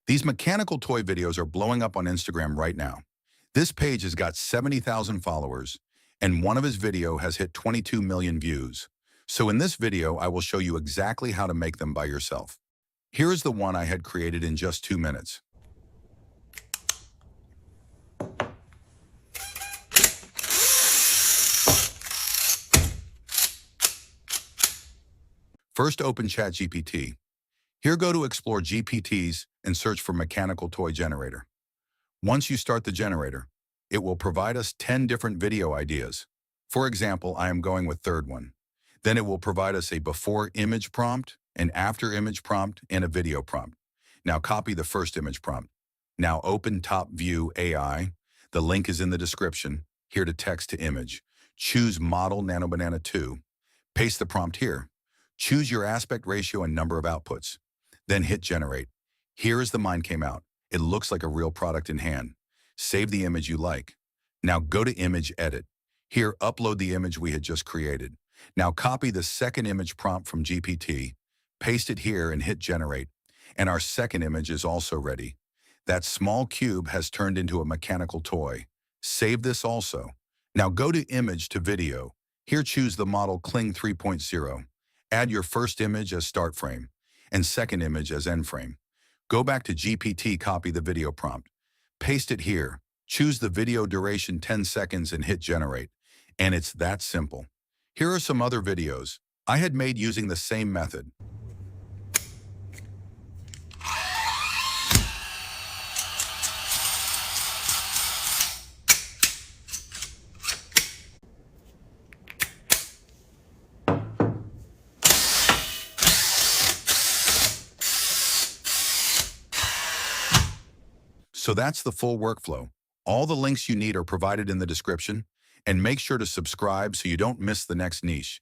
These mechanical toy videos are blowing up on Instagram right now. This page has got 70,000 followers, and one of his video has hit 22 million views. So in this video, I will show you exactly how to make them by yourself. Here is the one I had created in just 2 minutes. First, open ChatGPT. Here, go to Explore GPTs and search for Mechanical Toy Generator. Once you start the generator, it will provide us 10 different video ideas. For example, I am going with third one. Then it will provide us a before image prompt, an after image prompt, and a video prompt. Now copy the first image prompt. Now open Top View AI. The link is in the description. Here to text to image. Choose Model NanoBanana 2. Paste the prompt here. Choose your aspect ratio and number of outputs. Then hit generate. Here is the mine came out. It looks like a real product in hand. Save the image you like. Now go to image edit. Here, upload the image we had just created. Now copy the second image prompt from GPT, paste it here and hit generate. And our second image is also ready. That small cube has turned into a mechanical toy. Save this also. Now go to image to video. Here choose the model Kling 3.0. Add your first image as start frame and second image as end frame. Go back to GPT, copy the video prompt. Paste it here. Choose the video duration 10 seconds and hit generate. And it's that simple. Here are some other videos I had made using the same method. So that's the full workflow. All the links you need are provided in the description, and make sure to subscribe so you don't miss the next niche.